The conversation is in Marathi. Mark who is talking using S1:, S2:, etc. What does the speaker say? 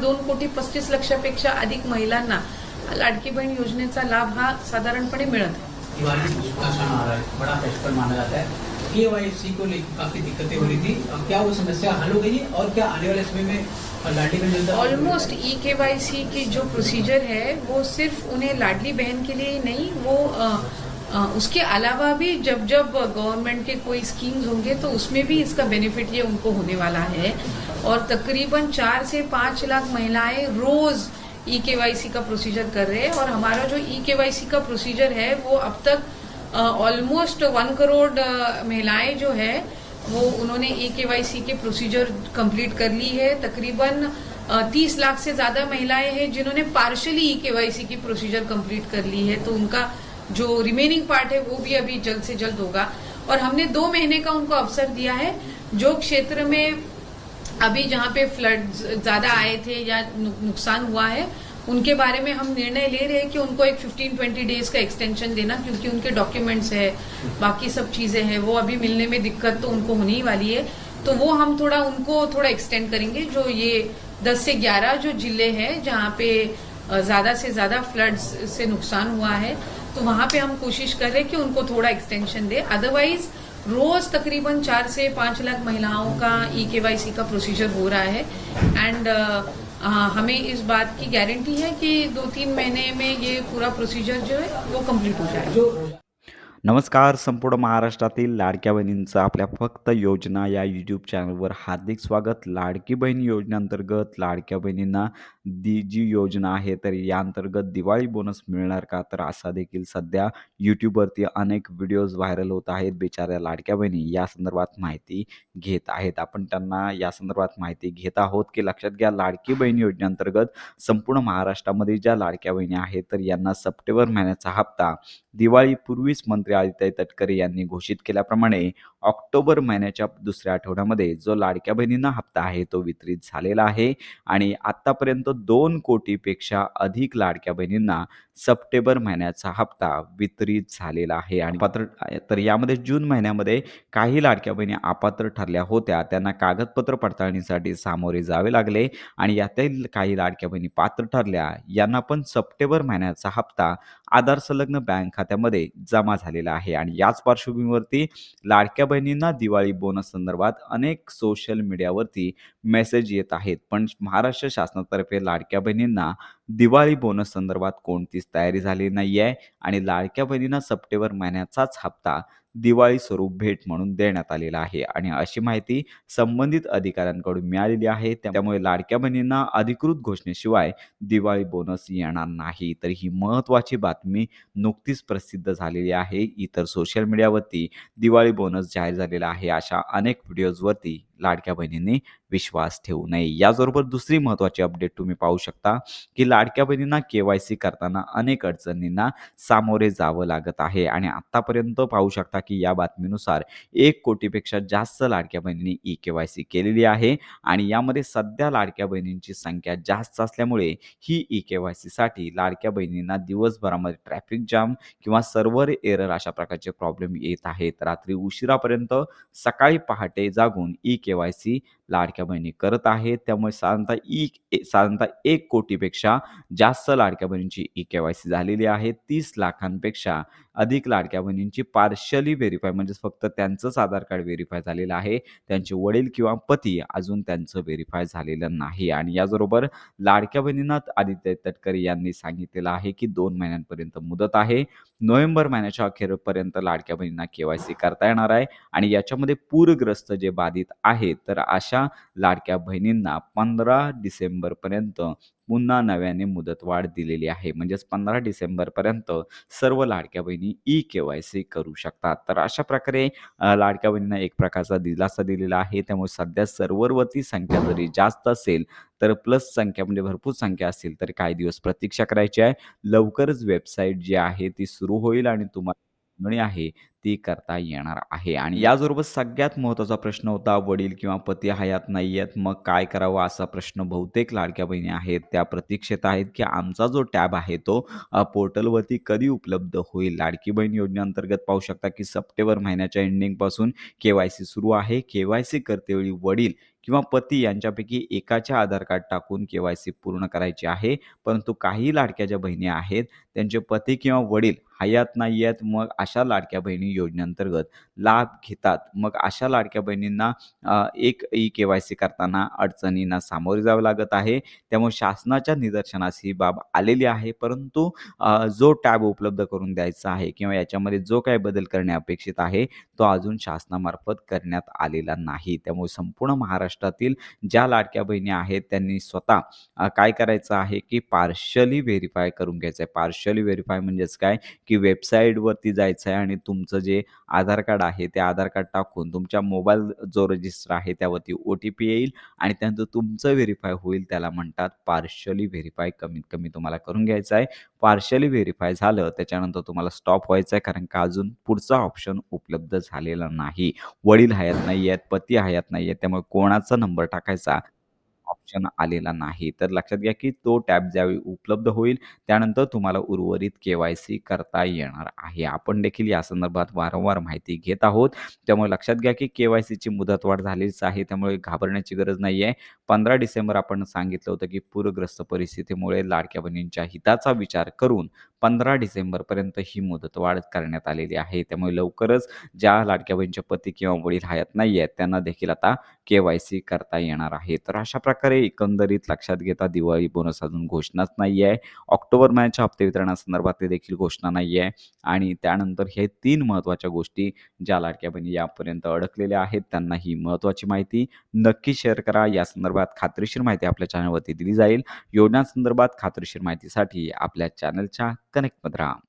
S1: 2,35,00,000पेक्षा अधिक महिलांना लाडकी बहन योजनेचा लाभ हा साधारणपणे मिळत आहे।
S2: दिवाली का सण आ रहा है, बड़ा फेस्टिवल माना जाता है। केवाईसी को लेकर काफी दिक्कतें हो रही थी, अब क्या वो समस्या हल हो गई है और क्या आने वाले समय में लाडली बहन योजना
S1: ऑलमोस्ट ई-केवाईसी की जो प्रोसीजर है वो सिर्फ उन्हें लाडली बहन के लिए ही नहीं, वो उसके अलावा भी जब जब गवर्नमेंट के कोई स्कीम्स होंगे तो उसमें भी इसका बेनिफिट ये उनको होने वाला है। और तकरीबन 4 से 5 लाख महिलाएं रोज ई-केवाईसी का प्रोसीजर कर रहे हैं। और हमारा जो ई-केवाईसी का प्रोसीजर है वो अब तक ऑलमोस्ट 1 करोड़ महिलाएं जो है वो उन्होंने ई-केवाईसी के प्रोसीजर कंप्लीट कर ली है। तकरीबन 30 लाख से ज्यादा महिलाएं हैं जिन्होंने पार्शियली ई-केवाईसी की प्रोसीजर कंप्लीट कर ली है, तो उनका जो रिमेनिंग पार्ट है वो भी अभी जल्द से जल्द होगा। और हमने 2 महीने का उनको अवसर दिया है। जो क्षेत्र में अभी जहाँ पे फ्लड ज्यादा आए थे या नुकसान हुआ है उनके बारे में हम निर्णय ले रहे हैं कि उनको एक 15-20 डेज का एक्सटेंशन देना, क्योंकि उनके डॉक्यूमेंट्स है, बाकी सब चीजें हैं, वो अभी मिलने में दिक्कत तो उनको होने ही वाली है। तो वो हम उनको थोड़ा एक्सटेंड करेंगे। जो ये 10 से 11 जो जिले हैं जहाँ पे ज्यादा से ज्यादा फ्लड्स से नुकसान हुआ है, तो वहां पे हम कोशिश कर रहे हैं कि उनको थोड़ा एक्सटेंशन दे। अदरवाइज रोज तकरीबन 4 से 5 लाख महिलाओं का ई-केवाईसी का प्रोसीजर हो रहा है। एंड हमें इस बात की गारंटी है कि 2-3 महीने में ये पूरा प्रोसीजर जो है वो कंप्लीट हो जाएगा।
S3: नमस्कार, संपूर्ण महाराष्ट्रातील लाडक्या बहिणींचं आपल्या फक्त योजना या यूट्यूब चॅनलवर हार्दिक स्वागत। लाडकी बहीण योजनेअंतर्गत लाडक्या बहिणींना जी योजना आहे तर या अंतर्गत दिवाळी बोनस मिळणार का, तर असा देखील सध्या यूट्यूबवरती अनेक व्हिडिओज व्हायरल होत आहेत। बिचाऱ्या लाडक्या बहिणी या संदर्भात माहिती घेत आहेत। आपण त्यांना या संदर्भात माहिती घेत आहोत की लक्षात घ्या, लाडकी बहीण योजनेअंतर्गत संपूर्ण महाराष्ट्रामध्ये ज्या लाडक्या बहिणी आहेत तर यांना सप्टेंबर महिन्याचा हप्ता दिवाळीपूर्वीच मंत्री आदित्य तटकरे यांनी घोषित केल्याप्रमाणे ऑक्टोबर महिन्याच्या दुसऱ्या आठवड्यामध्ये जो लाडक्या बहिणींना हप्ता आहे तो वितरित झालेला आहे। आणि आतापर्यंत 2 कोटीपेक्षा अधिक लाडक्या बहिणींना सप्टेंबर महिन्याचा हप्ता वितरित झालेला आहे। आणि तर यामध्ये जून महिन्यामध्ये काही लाडक्या बहिणी अपात्र ठरल्या होत्या, त्यांना कागदपत्र पडताळणीसाठी सामोरे जावे लागले आणि यातील काही लाडक्या बहिणी पात्र ठरल्या, यांना पण सप्टेंबर महिन्याचा हप्ता आधार संलग्न बँक खात्यामध्ये जमा झालेला आहे। आणि याच पार्श्वभूमीवरती लाडक्या बहिणींना दिवाळी बोनस संदर्भात अनेक सोशल मीडियावरती मेसेज येत आहेत, पण महाराष्ट्र शासनातर्फे लाडक्या बहिणींना दिवाळी बोनस संदर्भात कोणतीच तयारी झाली नाही आहे आणि लाडक्या बहिणींना सप्टेंबर महिन्याचाच हप्ता दिवाळी स्वरूप भेट म्हणून देण्यात आलेला आहे आणि अशी माहिती संबंधित अधिकाऱ्यांकडून मिळालेली आहे। त्यामुळे लाडक्या बहिणींना अधिकृत घोषणेशिवाय दिवाळी बोनस येणार नाही। तर ही महत्त्वाची बातमी नुकतीच प्रसिद्ध झालेली आहे। इतर सोशल मीडियावरती दिवाळी बोनस जाहीर झालेला आहे अशा अनेक व्हिडिओजवरती लाडक्या बहिणींनी विश्वास ठेवू नये। याचबरोबर दुसरी महत्त्वाची अपडेट तुम्ही पाहू शकता की लाडक्या बहिणींना केवायसी करताना अनेक अडचणींना सामोरे जावं लागत आहे आणि आतापर्यंत पाहू शकता की या बातमीनुसार 1 कोटीपेक्षा जास्त लाडक्या बहिणींनी ई-केवायसी केलेली आहे आणि यामध्ये सध्या लाडक्या बहिणींची संख्या जास्त असल्यामुळे ही ई-केवायसीसाठी लाडक्या बहिणींना दिवसभरामध्ये ट्रॅफिक जाम किंवा सर्व्हर एरर अशा प्रकारचे प्रॉब्लेम येत आहेत। रात्री उशिरापर्यंत सकाळी पहाटे जागून ई-केवायसी लाडक्या बहिणी करत आहेत। त्यामुळे साधारणतः 1 कोटीपेक्षा जास्त लाडक्या बहिणींची ई-केवायसी झालेली आहे। 30 लाखांपेक्षा अधिक लाडक्या बहिणींची पार्शियली व्हेरीफाय म्हणजे फक्त त्यांचंच आधार कार्ड व्हेरीफाय झालेलं आहे, त्यांचे वडील किंवा पती अजून त्यांचं व्हेरीफाय झालेलं नाही। आणि याचबरोबर लाडक्या बहिणींना आदित्य तटकरे यांनी सांगितलेलं आहे की 2 महिन्यांपर्यंत मुदत आहे। नोव्हेंबर महिन्याच्या अखेरपर्यंत लाडक्या बहिणींना केवायसी करता येणार आहे आणि याच्यामध्ये पूरग्रस्त जे बाधित आहेत तर अशा लाडक्या बहिणींना 15 डिसेंबरपर्यंत पुन्हा नव्याने मुदतवाढ दिलेली आहे। म्हणजेच 15 डिसेंबरपर्यंत सर्व लाडक्या बहिणी ई-केवायसी करू शकतात। तर अशा प्रकारे लाडक्या बहिणींना एक प्रकारचा दिलासा दिलेला आहे। त्यामुळे सध्या सर्व्हरवरती संख्या जरी जास्त असेल तर प्लस संख्या म्हणजे भरपूर संख्या असेल तर काही दिवस प्रतीक्षा करायची आहे। लवकरच वेबसाईट जी आहे ती सुरू होईल आणि तुम्हाला नोंदणी आहे ती करता येणार आहे। आणि याचबरोबर सगळ्यात महत्त्वाचा प्रश्न होता, वडील किंवा पती हयात नाही आहेत, मग काय करावं असा प्रश्न बहुतेक लाडक्या बहिणी आहेत त्या प्रतीक्षेत आहेत की आमचा जो टॅब आहे तो पोर्टलवरती कधी उपलब्ध होईल। लाडकी बहीण योजनेअंतर्गत पाहू शकता की सप्टेंबर महिन्याच्या एंडिंगपासून केवायसी सुरू आहे। केवायसी करतेवेळी वडील किंवा पती यांच्यापैकी एकाचे आधार कार्ड टाकून के-वाय-सी पूर्ण करायची आहे. परंतु काही लाडक्या ज्या बहिणी आहेत, त्यांचे पती किंवा वडील हयात नाही आहेत. मग अशा लाडक्या बहिणी योजनेअंतर्गत लाभ घेतात. मग अशा लाडक्या बहिणींना एक ई-के-वाय-सी करताना अडचणींना सामोरे जावं लागत आहे. त्यामुळे शासनाच्या निदर्शनास ही बाब आलेली आहे. परंतु जो टॅब उपलब्ध करून द्यायचा आहे किंवा याच्यामध्ये जो काही बदल करणे अपेक्षित आहे, तो अजून शासनामार्फत करण्यात आलेला नाही. त्यामुळे संपूर्ण महाराष्ट्रातील ज्या लाडक्या बहिणी आहेत, त्यांनी स्वतः काय करायचं आहे, की पार्शली व्हेरिफाय करून घ्यायचं आहे. पार्शली व्हेरिफाय म्हणजेच काय, की वेबसाईटवरती जायचं आहे आणि तुमचं जे आधार कार्ड आहे, ते आधार कार्ड टाकून तुमच्या मोबाईल जो रजिस्टर आहे, त्यावरती ओ-टी-पी येईल आणि त्यानंतर तुमचं व्हेरिफाय होईल. त्याला म्हणतात पार्शली व्हेरिफाय. कमीत कमी तुम्हाला करून घ्यायचं आहे. पार्शली व्हेरिफाय झालं, त्याच्यानंतर तुम्हाला स्टॉप व्हायचं आहे, कारण का अजून पुढचा ऑप्शन उपलब्ध झालेला नाही. वडील हयात नाही आहेत, पती हयात नाही आहेत, त्यामुळे कोणाचा नंबर टाकायचा ऑप्शन आलेला नाही. तर लक्षात घ्या, की तो टॅब ज्यावेळी उपलब्ध होईल, त्यानंतर तुम्हाला उर्वरित के-वाय-सी करता येणार आहे. आपण देखील या संदर्भात वारंवार माहिती घेत आहोत. त्यामुळे लक्षात घ्या, की के-वाय-सीची मुदतवाढ झालीच आहे, त्यामुळे घाबरण्याची गरज नाही आहे. 15 डिसेंबर आपण सांगितलं होतं, की पूरग्रस्त परिस्थितीमुळे लाडक्या बहिणींच्या हिताचा विचार करून 15 डिसेंबरपर्यंत ही मुदतवाढ करण्यात आलेली आहे. त्यामुळे लवकरच ज्या लाडक्या बहिणीचे पती किंवा वडील हयात नाही आहेत, त्यांना देखील आता के-वाय-सी करता येणार आहे. तर अशा प्रकारे एकंदरीत लक्षात घेता दिवाळी बोनस अजून घोषणाच नाही आहे. ऑक्टोबर महिन्याच्या हप्ते वितरणासंदर्भातली देखील घोषणा नाही आहे आणि त्यानंतर हे 3 महत्त्वाच्या गोष्टी ज्या लाडक्या बहिणी यापर्यंत अडकलेल्या आहेत, त्यांना ही महत्त्वाची माहिती नक्की शेअर करा. या संदर्भात खात्रीशीर माहिती आपल्या चॅनलवरती दिली जाईल. योजनांसंदर्भात खात्रीशीर माहितीसाठी आपल्या चॅनलच्या कनेक्टमध्ये राहा.